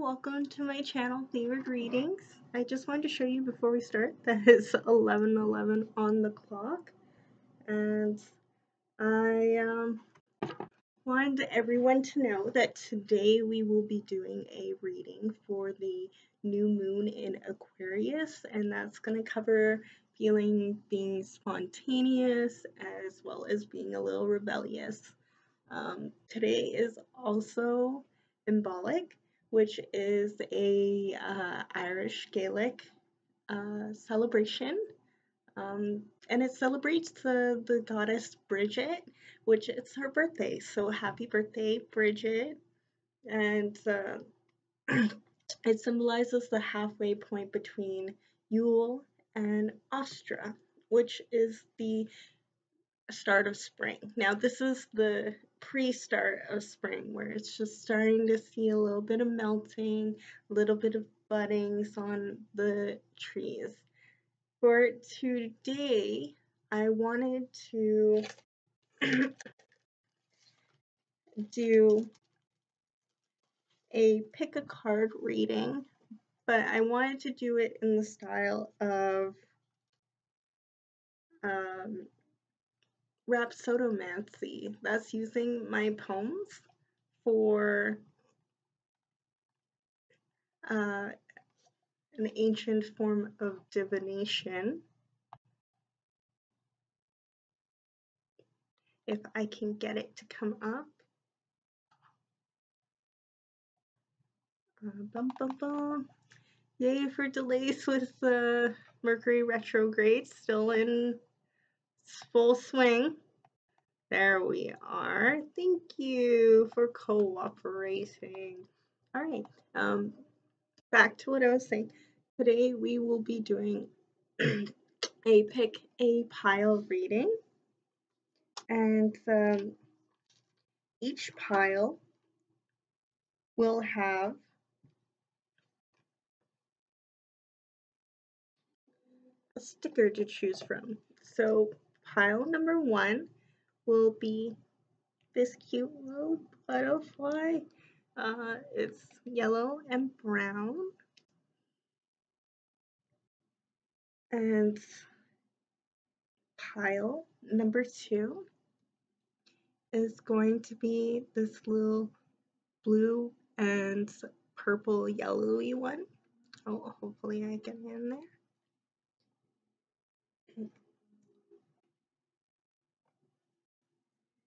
welcome to my channel, Favorite Readings. I just wanted to show you before we start that it's 11:11 on the clock, and I wanted everyone to know that today we will be doing a reading for the new moon in Aquarius, and that's going to cover being spontaneous as well as being a little rebellious. Today is also Imbolc, which is a Irish Gaelic celebration, and it celebrates the goddess Bridget, which it's her birthday. So happy birthday, Bridget! And it symbolizes the halfway point between Yule and Ostra, which is the start of spring. Now this is the pre-start of spring, where it's just starting to see a little bit of melting, a little bit of buddings on the trees. For today, I wanted to do a pick a card reading, but I wanted to do it in the style of Rhapsodomancy. That's using my poems for an ancient form of divination. If I can get it to come up. Bum, bum, bum. Yay for delays with the Mercury retrograde still in full swing. There we are. Thank you for cooperating. All right, back to what I was saying. Today we will be doing a pick a pile reading, and each pile will have a sticker to choose from. So pile number 1 will be this cute little butterfly. It's yellow and brown. And pile number 2 is going to be this little blue and purple yellowy one. Oh, hopefully I get in there.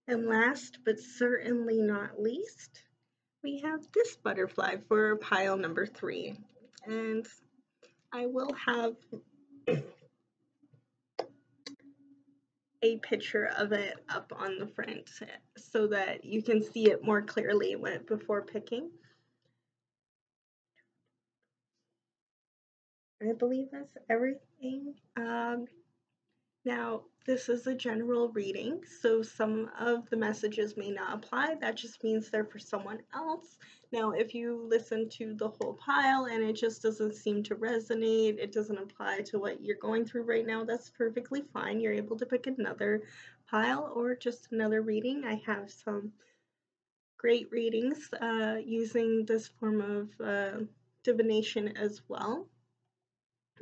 And last but certainly not least, we have this butterfly for pile number 3. And I will have a picture of it up on the front so that you can see it more clearly before picking. I believe that's everything. Now, this is a general reading, so some of the messages may not apply. That just means they're for someone else. Now, if you listen to the whole pile and it just doesn't seem to resonate, it doesn't apply to what you're going through right now, that's perfectly fine. You're able to pick another pile or just another reading. I have some great readings using this form of divination as well.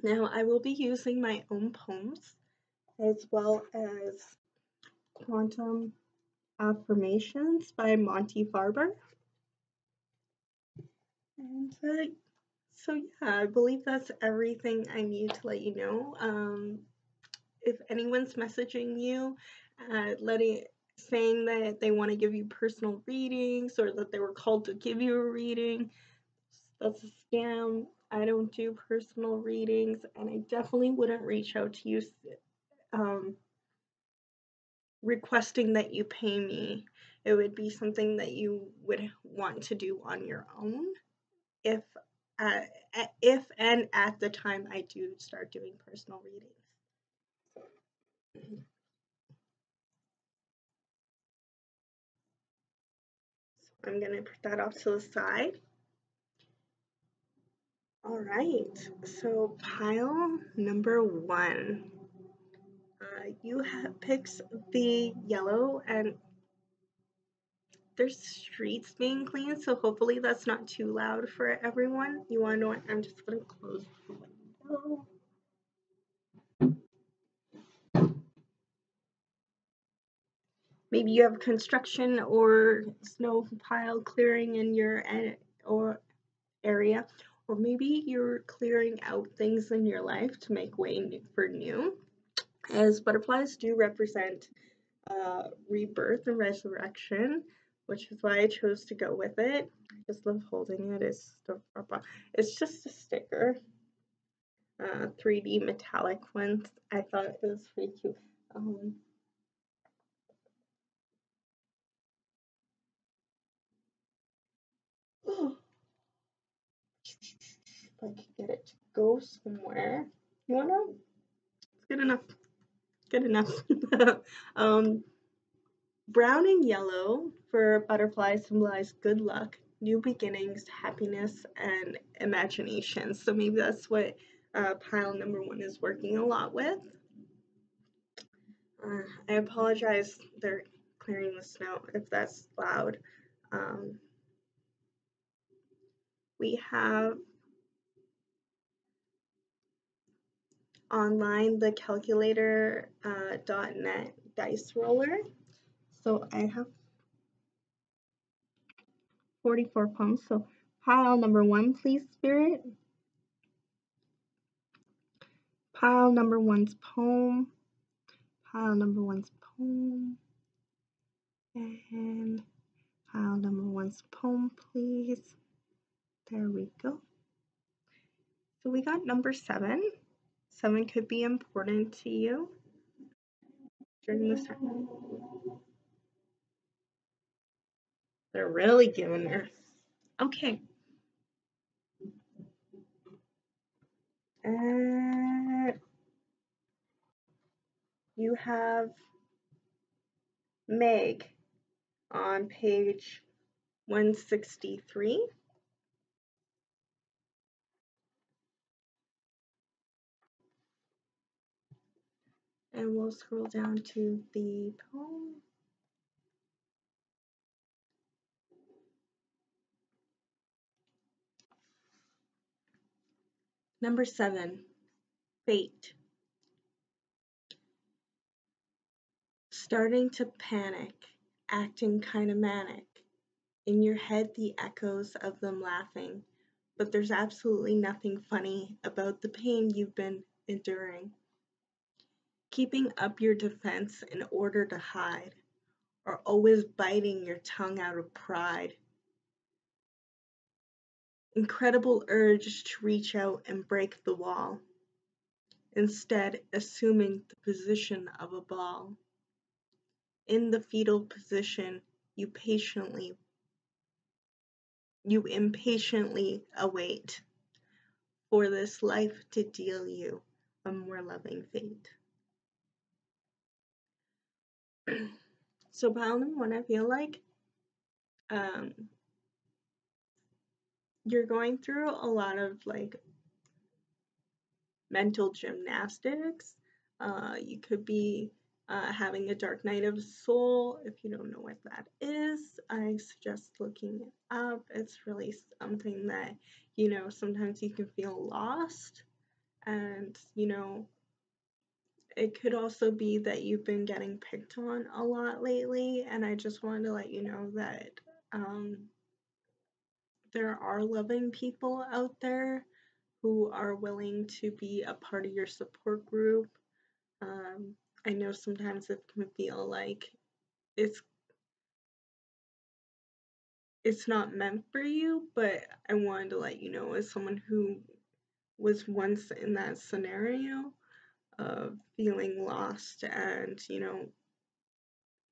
Now, I will be using my own poems as well as Quantum Affirmations by Monte Farber. And so yeah, I believe that's everything I need to let you know. If anyone's messaging you, saying that they want to give you personal readings or that they were called to give you a reading, that's a scam. I don't do personal readings, and I definitely wouldn't reach out to you requesting that you pay me. It would be something that you would want to do on your own if and at the time I do start doing personal readings. So I'm going to put that off to the side. All right, so pile number 1. You have picked the yellow and there's streets being cleaned, so hopefully that's not too loud for everyone. You want to know what? I'm just going to close the window. Maybe you have construction or snow pile clearing in your area, or maybe you're clearing out things in your life to make way for new, as butterflies do represent rebirth and resurrection, which is why I chose to go with it. I just love holding it. It's just a sticker. 3D metallic ones. I thought it was pretty cute. If I could get it to go somewhere. You wanna? It's good enough. Good enough. Brown and yellow for butterflies symbolize good luck, new beginnings, happiness, and imagination. So maybe that's what pile number 1 is working a lot with. I apologize, they're clearing the snow if that's loud. We have online the calculator.net dice roller. So I have 44 pumps. So pile number 1, please, Spirit. Pile number 1's poem. Pile number 1's poem. And pile number 1's poem, please. There we go. So we got number 7. 7 could be important to you during this time. They're really giving her. Okay. You have Meg on page 163. And we'll scroll down to the poem. Number 7, fate. Starting to panic, acting kind of manic. In your head, the echoes of them laughing, but there's absolutely nothing funny about the pain you've been enduring. Keeping up your defense in order to hide, or always biting your tongue out of pride. Incredible urge to reach out and break the wall, instead assuming the position of a ball. In the fetal position, you impatiently await for this life to deal you a more loving fate. So pile number 1, I feel like you're going through a lot of like mental gymnastics. You could be having a dark night of the soul. If you don't know what that is, I suggest looking it up. It's really something that, sometimes you can feel lost, and, it could also be that you've been getting picked on a lot lately, and I just wanted to let you know that there are loving people out there who are willing to be a part of your support group. I know sometimes it can feel like it's not meant for you, but I wanted to let you know, as someone who was once in that scenario of feeling lost and,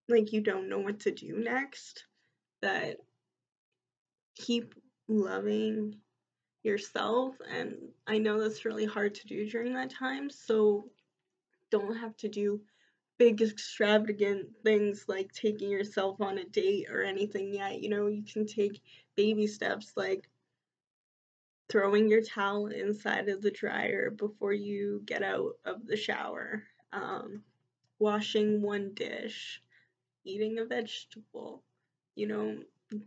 like you don't know what to do next, that keep loving yourself. And I know that's really hard to do during that time, so don't have to do big extravagant things like taking yourself on a date or anything yet. You can take baby steps like throwing your towel inside of the dryer before you get out of the shower, washing one dish, eating a vegetable, you know,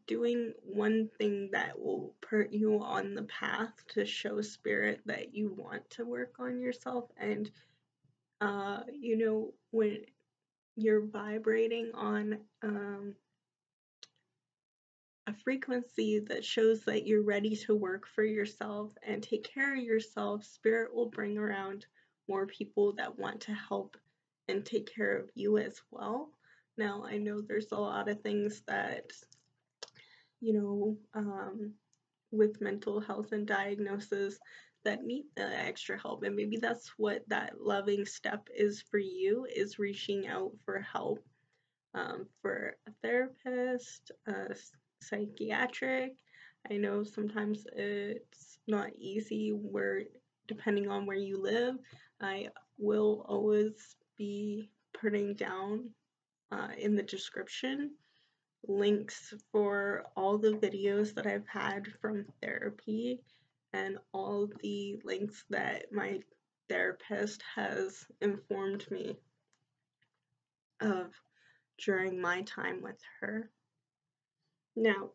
doing one thing that will put you on the path to show spirit that you want to work on yourself. And, you know, when you're vibrating on a frequency that shows that you're ready to work for yourself and take care of yourself, spirit will bring around more people that want to help and take care of you as well. Now, I know there's a lot of things that, you know, with mental health and diagnosis that need the extra help, and maybe that's what that loving step is for you, is reaching out for help, for a therapist, a psychiatric. I know sometimes it's not easy where, depending on where you live. I will always be putting down in the description links for all the videos that I've had from therapy and all the links that my therapist has informed me of during my time with her. Now,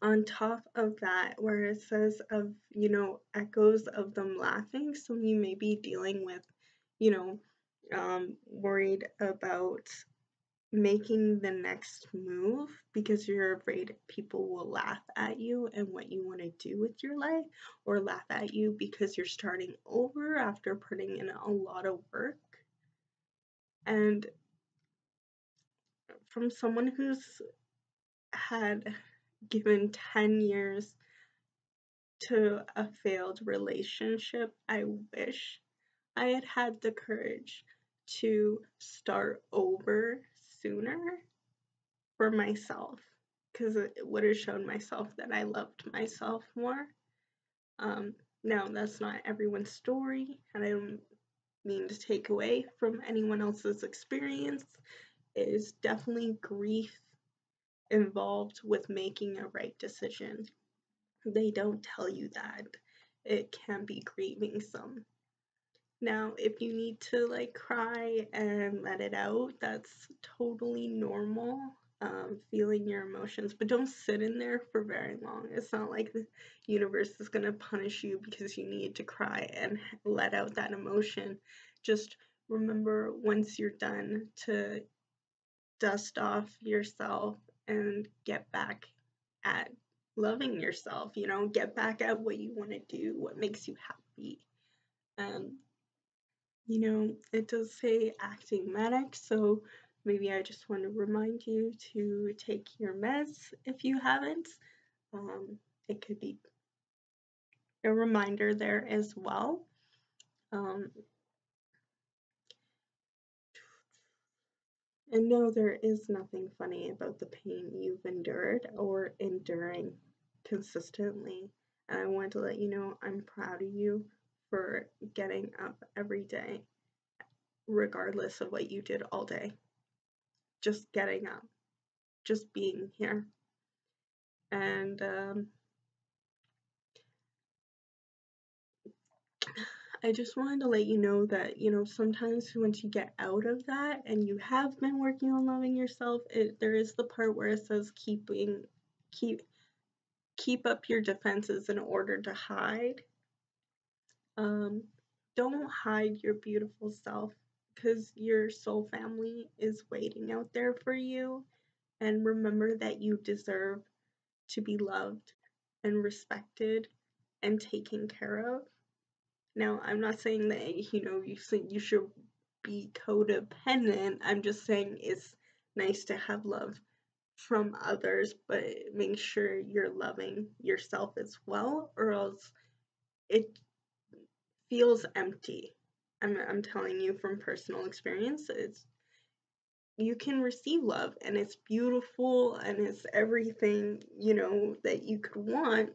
on top of that, where it says of, you know, echoes of them laughing, so you may be dealing with, you know, worried about making the next move because you're afraid people will laugh at you and what you want to do with your life, or laugh at you because you're starting over after putting in a lot of work. And from someone who's had given 10 years to a failed relationship, I wish I had had the courage to start over sooner for myself, because it would have shown myself that I loved myself more. Now, that's not everyone's story, and I don't mean to take away from anyone else's experience. It is definitely grief involved with making a right decision. They don't tell you that. It can be grieving some. Now, if you need to like cry and let it out, that's totally normal. Feeling your emotions, but don't sit in there for very long. It's not like the universe is going to punish you because you need to cry and let out that emotion. Just remember, once you're done, to dust off yourself and get back at loving yourself, you know, get back at what you want to do, what makes you happy. You know, it does say acting manic, so maybe I just want to remind you to take your meds if you haven't. It could be a reminder there as well. And no, there is nothing funny about the pain you've endured or enduring consistently. And I want to let you know I'm proud of you for getting up every day, regardless of what you did all day. Just getting up, just being here. And I just wanted to let you know that, you know, sometimes once you get out of that and you have been working on loving yourself, there is the part where it says keep up your defenses in order to hide. Don't hide your beautiful self, because your soul family is waiting out there for you. And remember that you deserve to be loved and respected and taken care of. Now, I'm not saying that, you know, you should be codependent. I'm just saying it's nice to have love from others, but make sure you're loving yourself as well, or else it feels empty. I'm telling you from personal experience. You can receive love and it's beautiful and it's everything, you know, that you could want,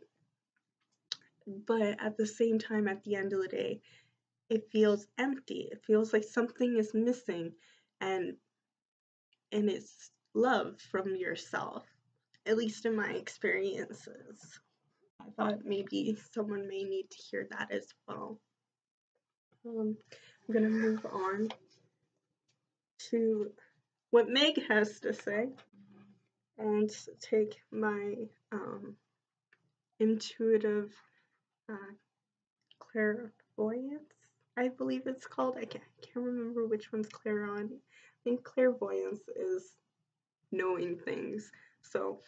but at the same time, at the end of the day, it feels empty. It feels like something is missing, and it's love from yourself, at least in my experiences. I thought maybe someone may need to hear that as well. I'm gonna move on to what Meg has to say. and take my intuitive clairvoyance, I believe it's called. I can't remember which one's clairaudience. I think clairvoyance is knowing things. So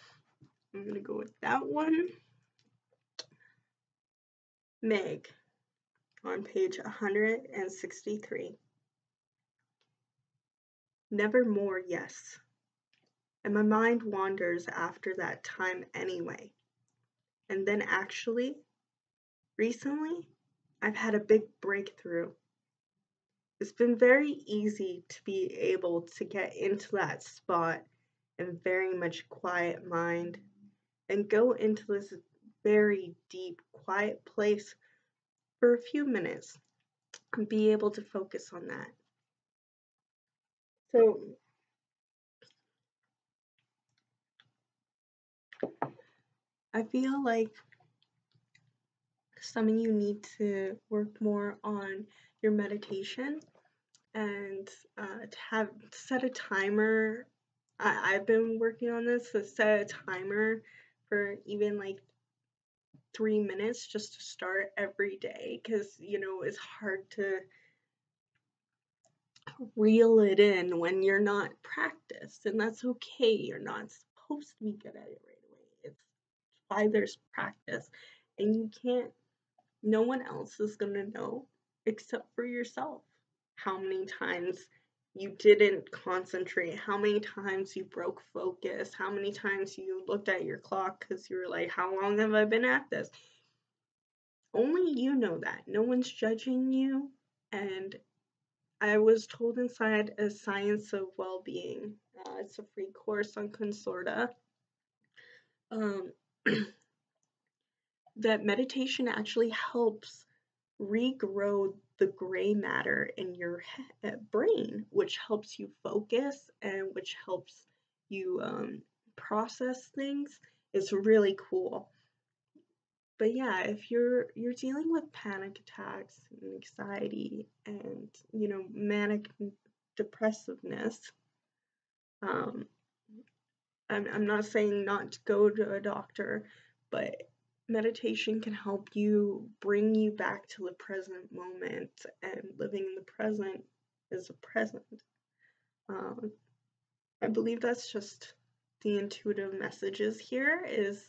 I'm going to go with that one. Meg on page 163. Nevermore, yes. And my mind wanders after that time anyway. And then actually, recently, I've had a big breakthrough. It's been very easy to be able to get into that spot and very much quiet mind and go into this very deep, quiet place for a few minutes and be able to focus on that. So I feel like some of you need to work more on your meditation and to set a timer. I've been working on this, to set a timer for even like 3 minutes just to start every day, because it's hard to reel it in when you're not practiced, and that's okay. You're not supposed to be good at it right away. It's why there's practice, and you can't, no one else is going to know except for yourself how many times you didn't concentrate, how many times you broke focus, how many times you looked at your clock because you were like, how long have I been at this? Only you know that. No one's judging you. And I was told inside a Science of Well-Being, it's a free course on Consorta, that meditation actually helps regrow the gray matter in your brain, which helps you focus and which helps you process things. It's really cool. But yeah, if you're dealing with panic attacks and anxiety and manic depressiveness, I'm not saying not to go to a doctor, but meditation can help you bring you back to the present moment, and living in the present is a present. I believe that's just the intuitive messages here is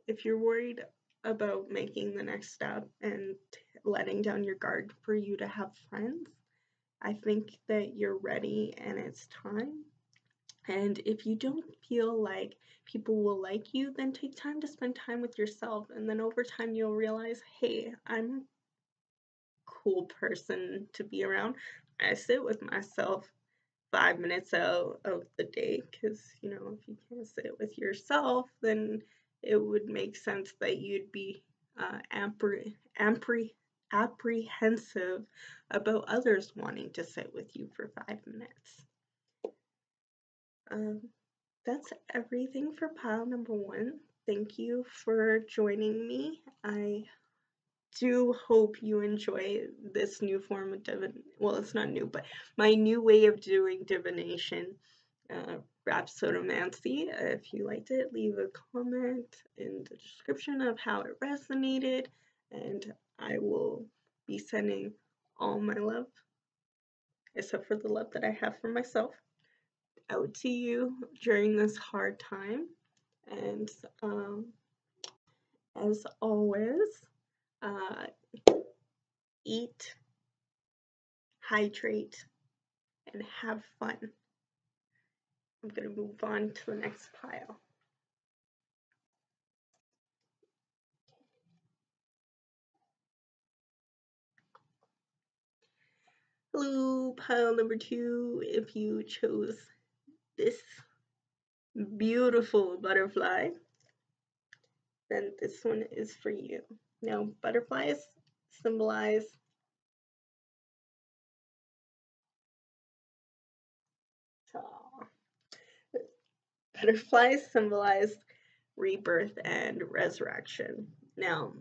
if you're worried about making the next step and letting down your guard for you to have friends, I think that you're ready and it's time. And if you don't feel like people will like you, then take time to spend time with yourself. And then over time, you'll realize, hey, I'm a cool person to be around. I sit with myself 5 minutes out of the day because, if you can't sit with yourself, then it would make sense that you'd be apprehensive about others wanting to sit with you for 5 minutes. That's everything for pile number 1. Thank you for joining me. I do hope you enjoy this new form of well, it's not new, but my new way of doing divination, Rhapsodomancy. If you liked it, leave a comment in the description of how it resonated, and I will be sending all my love, except for the love that I have for myself, out to you during this hard time. And as always, eat, hydrate, and have fun. I'm going to move on to the next pile. Hello, pile number 2. If you chose this beautiful butterfly, then this one is for you. Now, butterflies symbolize rebirth and resurrection. Now,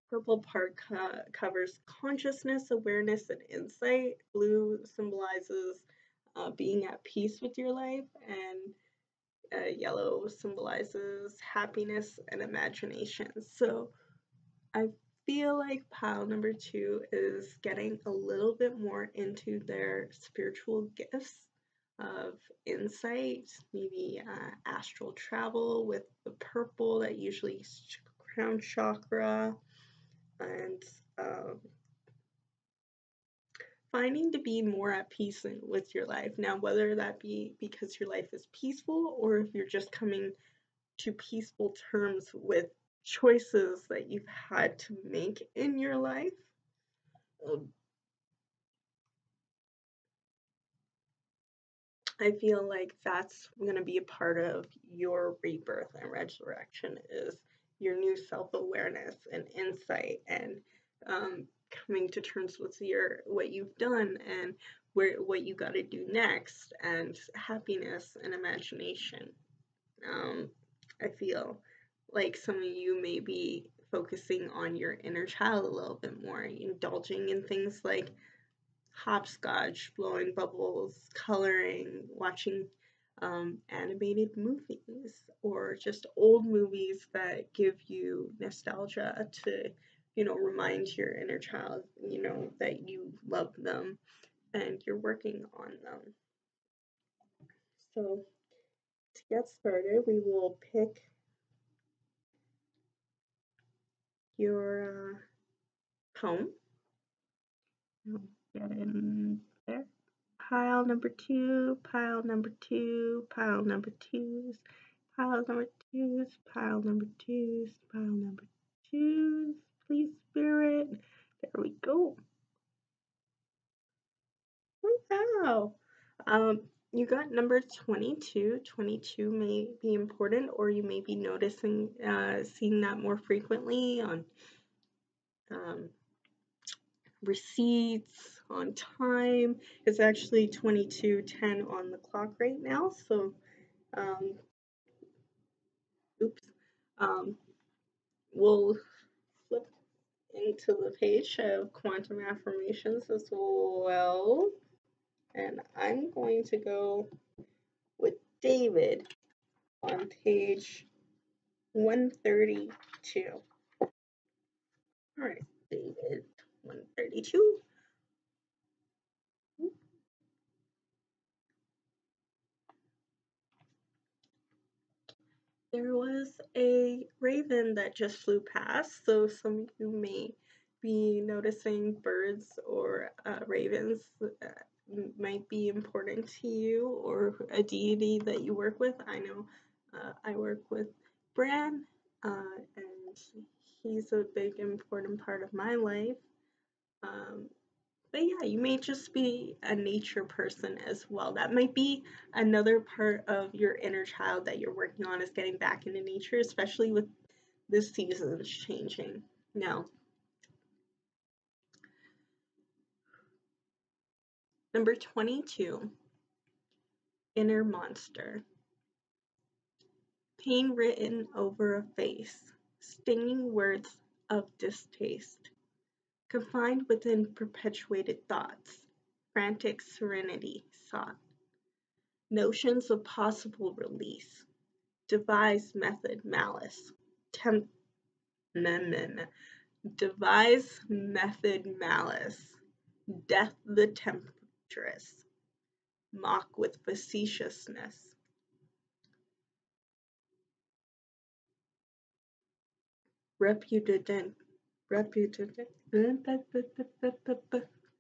purple part covers consciousness, awareness, and insight. Blue symbolizes being at peace with your life, and yellow symbolizes happiness and imagination. So I feel like pile number 2 is getting a little bit more into their spiritual gifts of insight, maybe astral travel with the purple that usually is crown chakra, and finding to be more at peace with your life. Now, whether that be because your life is peaceful or if you're just coming to peaceful terms with choices that you've had to make in your life. I feel like that's going to be a part of your rebirth and resurrection, is your new self-awareness and insight, and coming to terms with what you've done and what you got to do next, and happiness and imagination. I feel like some of you may be focusing on your inner child a little bit more, indulging in things like hopscotch, blowing bubbles, coloring, watching animated movies, or just old movies that give you nostalgia to, remind your inner child, that you love them and you're working on them. So to get started, we will pick your poem. Get in there. Pile number 2, pile number 2, pile number 2s, pile number 2s, pile number 2s, pile number 2s. Please, Spirit. There we go. Wow. You got number 22. 22 may be important, or you may be noticing, seeing that more frequently on receipts, on time. It's actually 22:10 on the clock right now, so we'll flip into the page of quantum affirmations as well, and I'm going to go with David on page 132. All right, David 132. There was a raven that just flew past, so some of you may be noticing birds or ravens might be important to you, or a deity that you work with. I know I work with Bran, and he's a big important part of my life. But yeah, you may just be a nature person as well. That might be another part of your inner child that you're working on, is getting back into nature, especially with this season's changing. Now, number 22, inner monster. Pain written over a face, stinging words of distaste, confined within perpetuated thoughts, frantic serenity sought, notions of possible release, devise method malice, devise method malice, death the temptress, mock with facetiousness, reputant,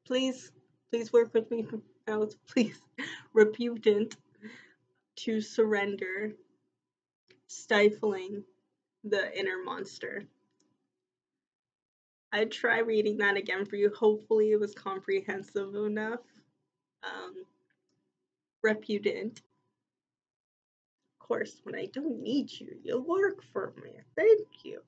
please work with me out, please, reputant, to surrender, stifling the inner monster. I'd try reading that again for you. Hopefully it was comprehensive enough. Reputant. Of course, when I don't need you, you work for me. Thank you.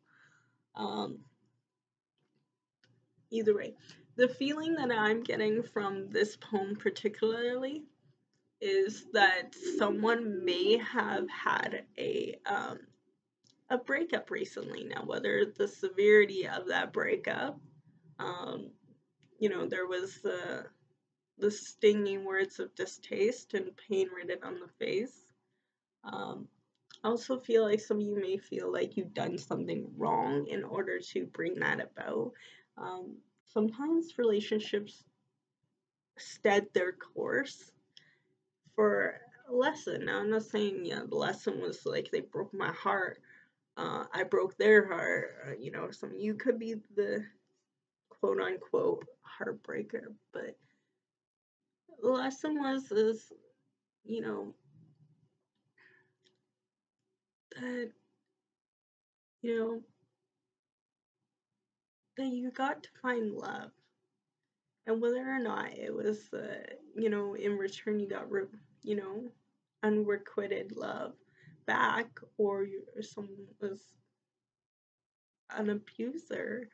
Either way, the feeling that I'm getting from this poem particularly is that someone may have had a breakup recently. Now, whether the severity of that breakup, there was the stinging words of distaste and pain written on the face. I also feel like some of you may feel like you've done something wrong in order to bring that about. Sometimes relationships stead their course for a lesson. Now, I'm not saying, the lesson was like they broke my heart. I broke their heart. Some of you could be the quote unquote heartbreaker, but the lesson is, that, you know, that you got to find love. And whether or not it was, in return you got, unrequited love back, or someone was an abuser,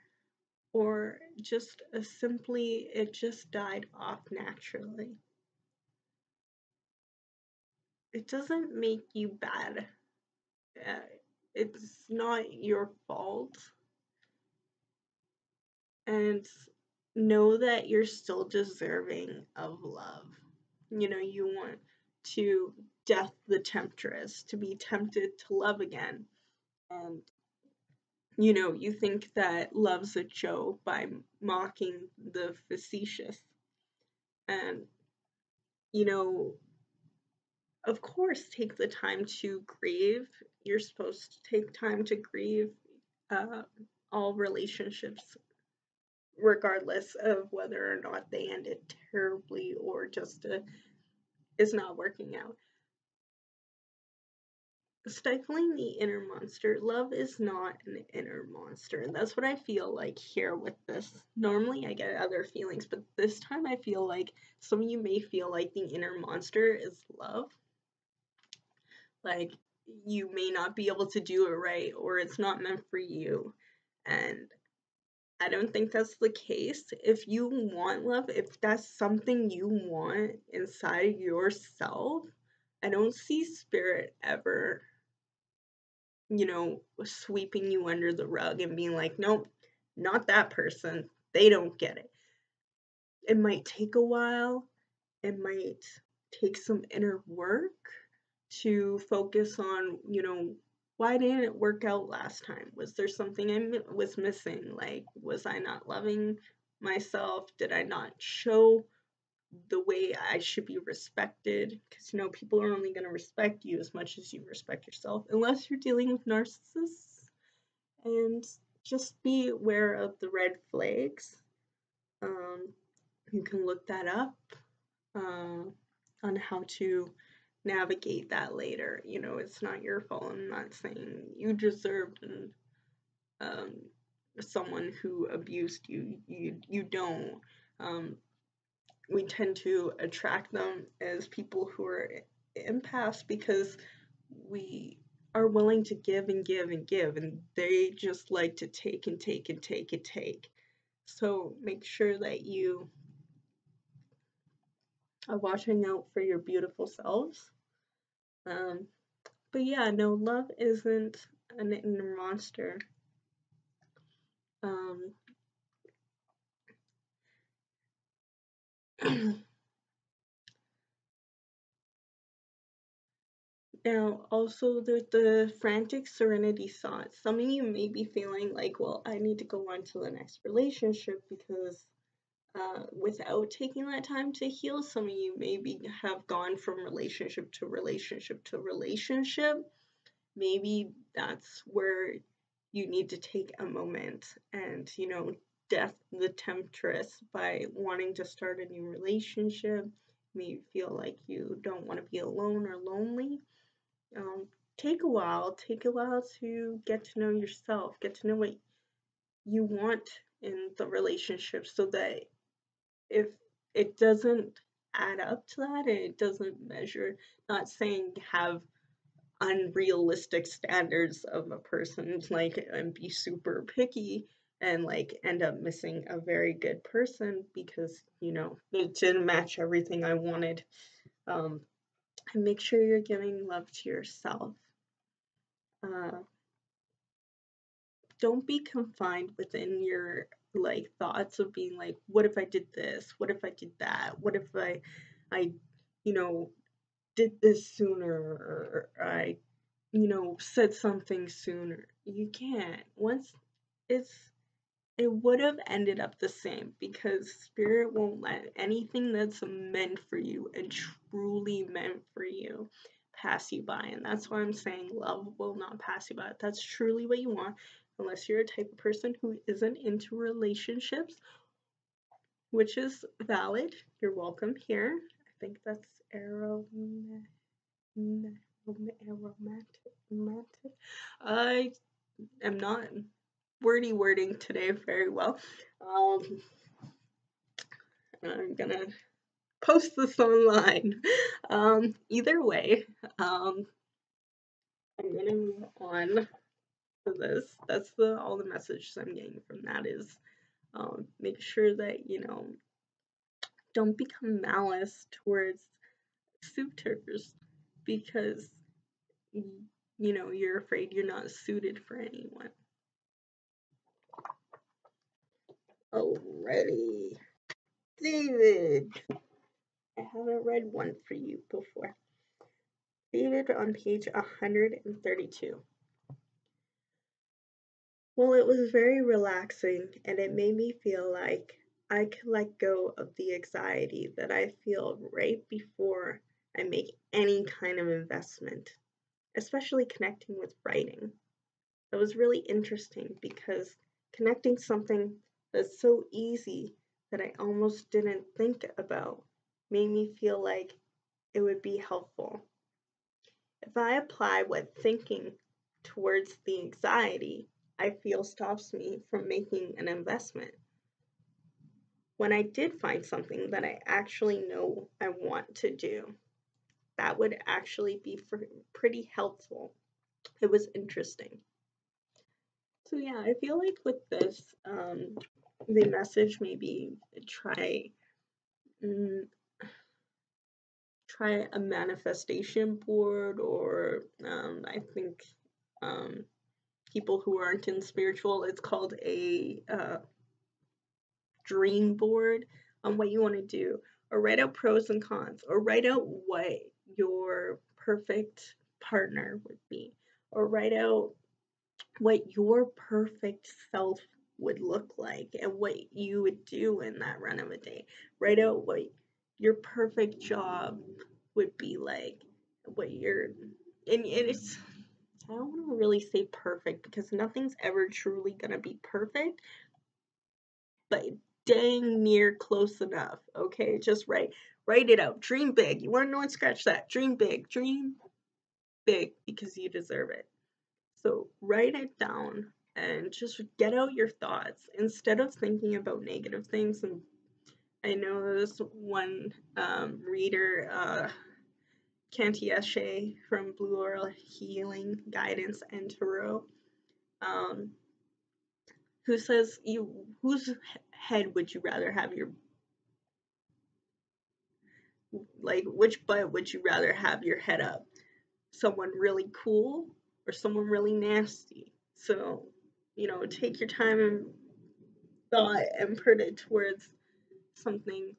or just simply it just died off naturally. It doesn't make you bad. It's not your fault. And know that you're still deserving of love. You want to death the temptress, to be tempted to love again. And you think that love's a joke by mocking the facetious. And of course, take the time to grieve. You're supposed to take time to grieve all relationships, regardless of whether or not they ended terribly or just is not working out. Stifling the inner monster. Love is not an inner monster, and that's what I feel like here with this. Normally I get other feelings, but this time I feel like some of you may feel like the inner monster is love. Like, you may not be able to do it right, or it's not meant for you. And I don't think that's the case. If you want love, if that's something you want inside yourself, I don't see spirit ever, sweeping you under the rug and being like, nope, not that person. They don't get it. It might take a while. It might take some inner work to focus on, why didn't it work out last time? Was there something I was missing? Like, was I not loving myself? Did I not show the way I should be respected? Because, people are only going to respect you as much as you respect yourself, unless you're dealing with narcissists. And just be aware of the red flags. You can look that up on how to navigate that later. It's not your fault. I'm not saying you deserved someone who abused you. You don't. We tend to attract them as people who are empaths because we are willing to give and give and give, and they just like to take and take and take and take. So make sure that you are watching out for your beautiful selves. But yeah, no, love isn't an inner monster. Now, also the frantic serenity thoughts. Some of you may be feeling like, well, I need to go on to the next relationship because without taking that time to heal, some of you maybe have gone from relationship to relationship to relationship. Maybe that's where you need to take a moment and, death the temptress by wanting to start a new relationship. Maybe feel like you don't want to be alone or lonely. Take a while to get to know yourself, get to know what you want in the relationship, so that if it doesn't add up to that and it doesn't measure, not saying have unrealistic standards of a person, like, and be super picky and like end up missing a very good person because it didn't match everything I wanted. And make sure you're giving love to yourself. Don't be confined within your like thoughts of being like, what if I did this? What if I did that? What if I you know, did this sooner, or I, said something sooner. You can't. Once it's it would have ended up the same, because spirit won't let anything that's meant for you and truly meant for you pass you by. And that's why I'm saying love will not pass you by. If that's truly what you want, unless you're a type of person who isn't into relationships, which is valid. You're welcome here. I think that's aromatic. I am not wording today very well. I'm gonna post this online. Either way, I'm gonna move on to this. That's all the messages I'm getting from that is, make sure that don't become malice towards suitors, because you're afraid you're not suited for anyone. Alrighty, David. I haven't read one for you before. David on page 132. Well, it was very relaxing, and it made me feel like I could let go of the anxiety that I feel right before I make any kind of investment, especially connecting with writing. It was really interesting because connecting something that's so easy that I almost didn't think about made me feel like it would be helpful. If I apply what thinking towards the anxiety I feel stops me from making an investment. When I did find something that I actually know I want to do, that would actually be pretty helpful. It was interesting. So yeah, I feel like with this, the message maybe try a manifestation board, or I think people who aren't in spiritual, it's called a dream board on what you want to do, or write out pros and cons, or write out what your perfect partner would be, or write out what your perfect self would look like and what you would do in that run of a day. Write out what your perfect job would be like, what your, and it's, I don't want to really say perfect because nothing's ever truly going to be perfect, but dang near close enough. Okay, just write it out. Dream big. You want to know what? Scratch that. Dream big. Dream big, because you deserve it. So write it down and just get out your thoughts instead of thinking about negative things. And I know this one reader, Canty Eshe from Blue Oral Healing Guidance and Tarot, who says, whose head would you rather have your, like, which butt would you rather have your head up? Someone really cool or someone really nasty? So, take your time and thought and put it towards something,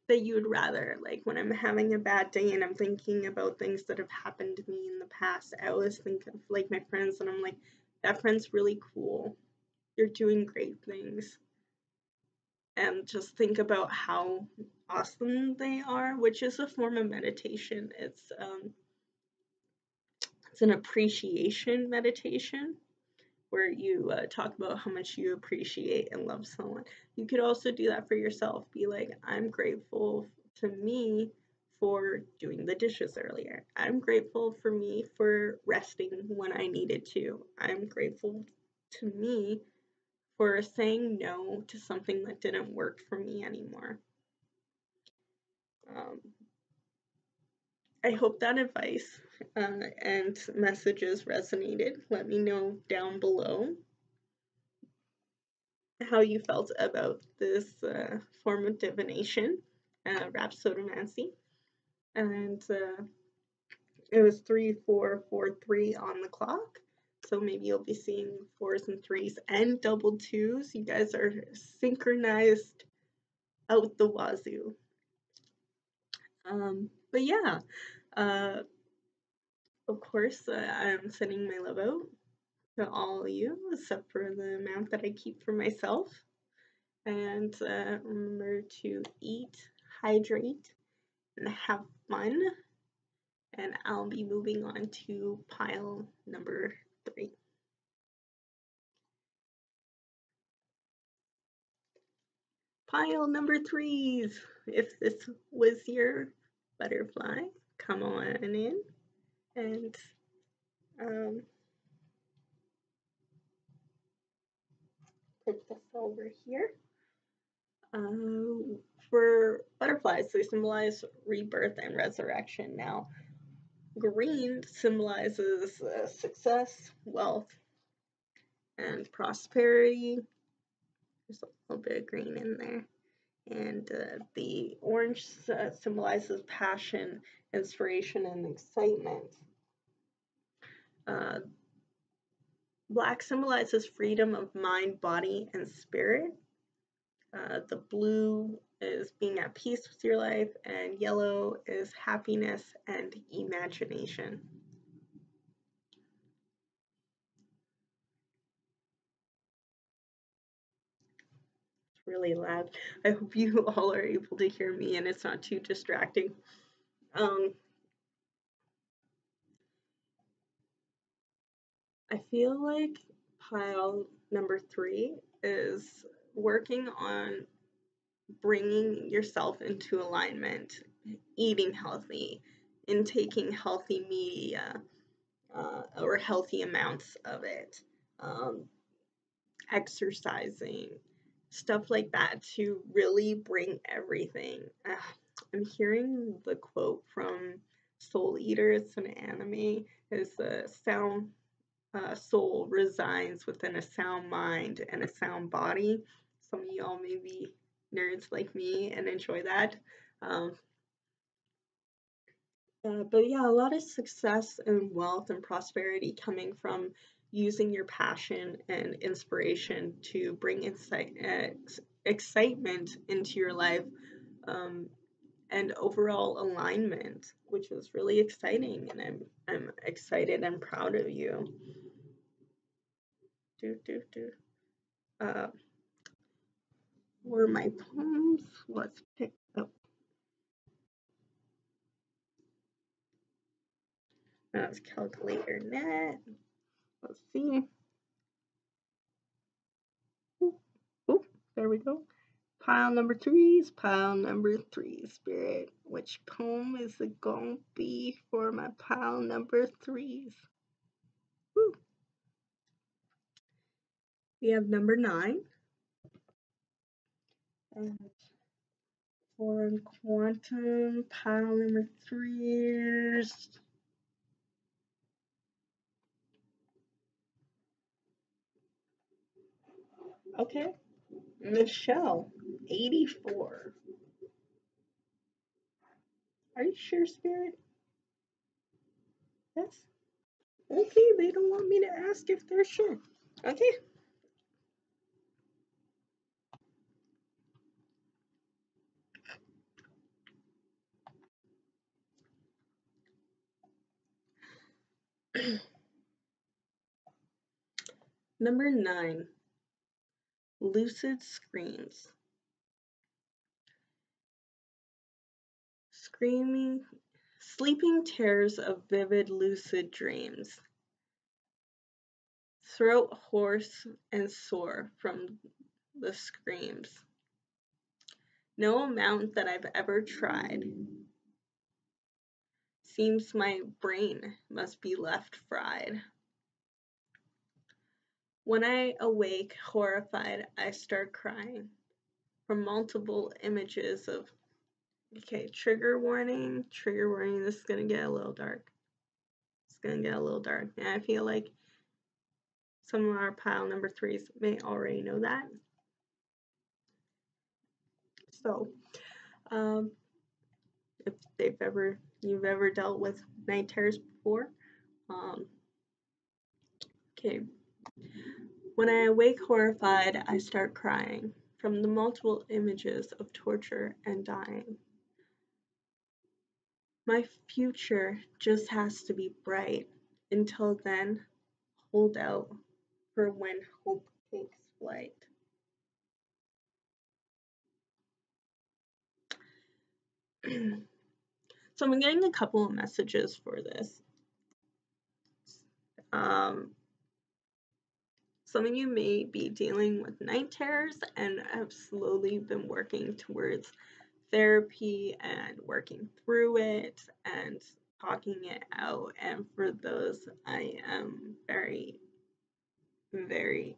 that you would rather. Like when I'm having a bad day and I'm thinking about things that have happened to me in the past, I always think of like my friends, and I'm like, that friend's really cool. You're doing great things. And just think about how awesome they are, which is a form of meditation. It's an appreciation meditation where you talk about how much you appreciate and love someone. You could also do that for yourself. Be like, I'm grateful to me for doing the dishes earlier. I'm grateful for me for resting when I needed to. I'm grateful to me for saying no to something that didn't work for me anymore. I hope that advice and messages resonated. Let me know down below how you felt about this form of divination, Rhapsodomancy. And it was 3443 on the clock. so maybe you'll be seeing 4s and 3s and double 2s. You guys are synchronized out the wazoo. But yeah, of course, I'm sending my love out to all of you, except for the amount that I keep for myself. And remember to eat, hydrate, and have fun. And I'll be moving on to pile number 3. Pile number 3s. If this was your butterfly, come on in and put this over here. For butterflies, they symbolize rebirth and resurrection. Now, green symbolizes success, wealth, and prosperity. There's a little bit of green in there. And the orange symbolizes passion, inspiration, and excitement. Black symbolizes freedom of mind, body, and spirit. The blue is being at peace with your life, and yellow is happiness and imagination. It's really loud. I hope you all are able to hear me and it's not too distracting. I feel like pile number 3 is working on bringing yourself into alignment, eating healthy, intaking healthy media, or healthy amounts of it, exercising, stuff like that to really bring everything. I'm hearing the quote from Soul Eater, it's an anime, is the sound soul resides within a sound mind and a sound body. Some of y'all may be nerds like me and enjoy that. But yeah, a lot of success and wealth and prosperity coming from using your passion and inspiration to bring excitement into your life, and overall alignment, which is really exciting, and I'm excited and proud of you. Were my poems? Let's pick up. Let's calculate your net. Let's see. Oop, there we go. Pile number 3s, pile number 3, Spirit. Which poem is it gonna be for my pile number 3s? Woo. We have number 9. And for quantum, pile number 3s. Okay. Michelle, 84. Are you sure, Spirit? Yes. Okay, they don't want me to ask if they're sure. Okay. Number 9. Lucid screams. Sleeping tears of vivid lucid dreams. Throat hoarse and sore from the screams. No amount that I've ever tried. Seems my brain must be left fried. When I awake, horrified, I start crying from multiple images of, okay, trigger warning, this is going to get a little dark. It's going to get a little dark. And I feel like some of our pile number 3s may already know that. So, if you've ever dealt with night terrors before, Okay. When I awake horrified, I start crying from the multiple images of torture and dying. My future just has to be bright. Until then, hold out for when hope takes flight. So I'm getting a couple of messages for this. Some of you may be dealing with night terrors and have slowly been working towards therapy and working through it and talking it out. And for those, I am very, very,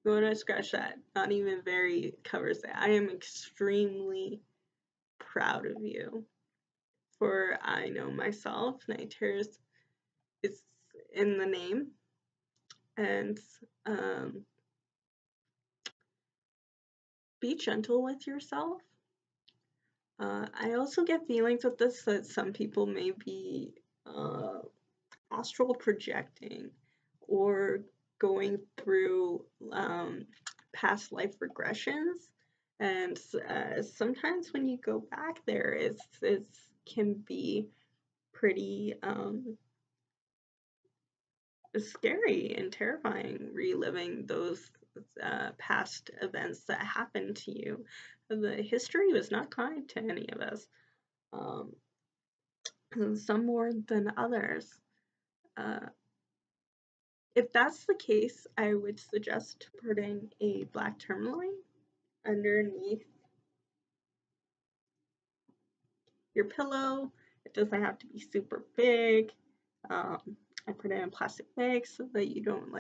I'm going to scratch that. Not even very covers it. I am extremely proud of you. For I know myself, night terrors is in the name. And be gentle with yourself. I also get feelings with this that some people may be astral projecting or going through past life regressions, and sometimes when you go back there, it can be pretty scary and terrifying, reliving those past events that happened to you. The history was not kind to any of us, some more than others. If that's the case, I would suggest putting a black tourmaline underneath your pillow. It doesn't have to be super big. I put it in a plastic bag so that you don't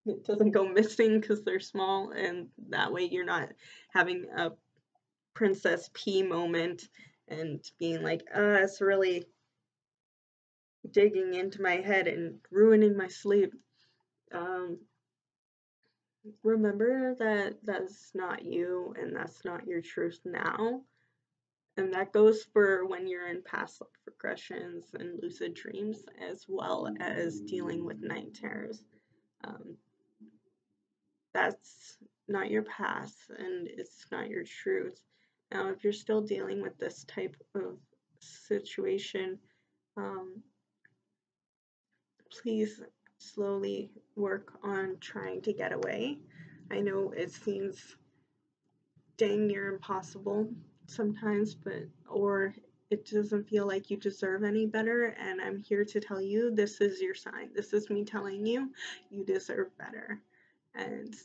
it doesn't go missing because they're small, and that way you're not having a Princess P moment and being like, it's really digging into my head and ruining my sleep. Remember that that's not you and that's not your truth now. And that goes for when you're in past life regressions and lucid dreams, as well as dealing with night terrors. That's not your past and it's not your truth. Now, if you're still dealing with this type of situation, please slowly work on trying to get away. I know it seems dang near impossible sometimes, or it doesn't feel like you deserve any better, and I'm here to tell you this is your sign. This is me telling you you deserve better, and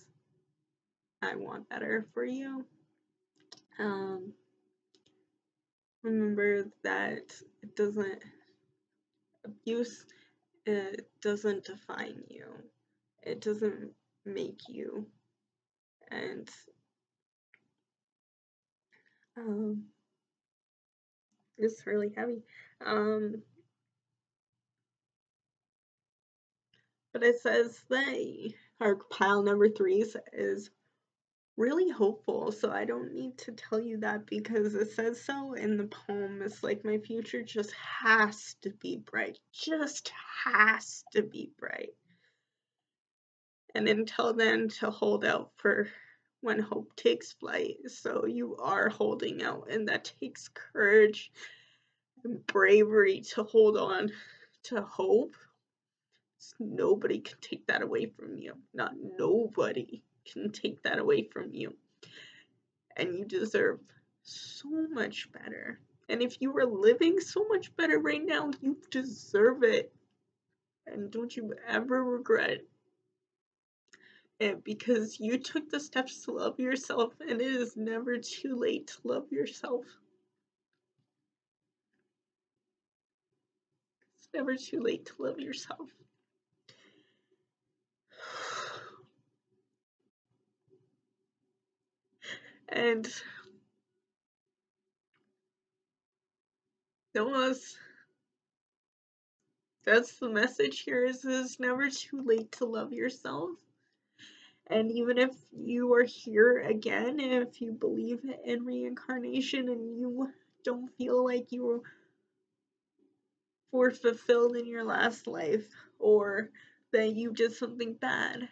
I want better for you. Remember that abuse, it doesn't define you. It doesn't make you. And it's really heavy. But it says that our pile number 3 is really hopeful, so I don't need to tell you that because it says so in the poem. It's like my future just has to be bright. Just has to be bright. And until then, to hold out for when hope takes flight. So you are holding out, and that takes courage and bravery to hold on to hope. Nobody can take that away from you. Not nobody can take that away from you. And you deserve so much better. And if you were living so much better right now, you deserve it. And don't you ever regret it, because you took the steps to love yourself, and it is never too late to love yourself. It's never too late to love yourself. And that's the message here, is it's never too late to love yourself. And even if you are here again, if you believe in reincarnation and you don't feel like you were fulfilled in your last life, or that you did something bad.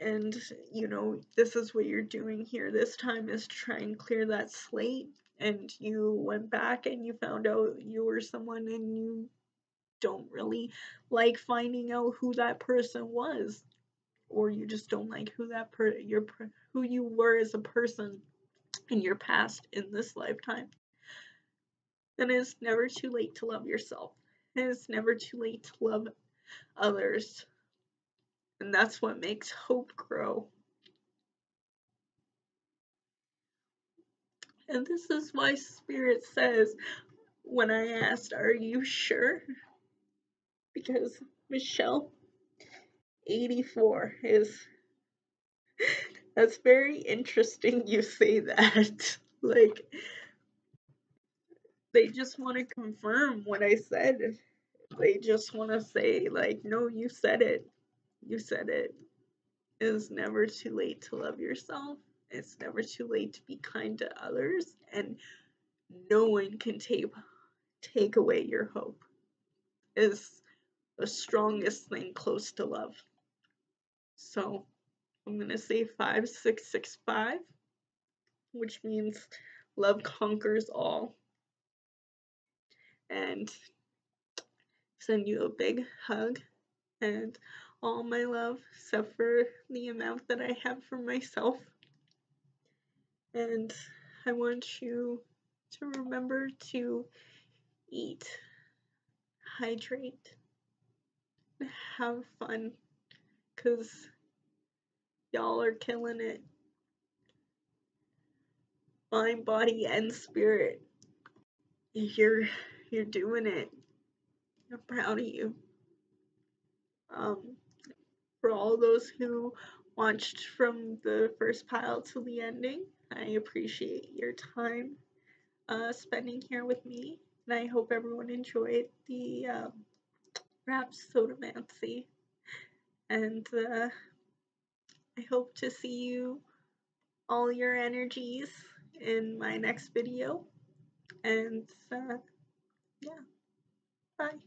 And, you know, this is what you're doing here this time, is try and clear that slate. And you went back and you found out you were someone, and you don't really like finding out who that person was, or you just don't like who that who you were as a person in your past in this lifetime. Then it's never too late to love yourself. And it's never too late to love others. And that's what makes hope grow. And this is why Spirit says, when I asked, "Are you sure?" Because Michelle, 84 is. That's very interesting you say that. Like, they just want to confirm what I said. They just want to say, like, no, you said it. You said it. It's never too late to love yourself. It's never too late to be kind to others. And no one can take away your hope. Is the strongest thing close to love. So I'm going to say 5665, which means love conquers all. And send you a big hug and all my love, except for the amount that I have for myself. And I want you to remember to eat, hydrate, have fun, because y'all are killing it. Mind, body, and spirit. You're doing it. I'm proud of you. For all those who watched from the first pile to the ending, I appreciate your time spending here with me, and I hope everyone enjoyed the Rhapsodomancy, and I hope to see you, all your energies, in my next video, and yeah, bye.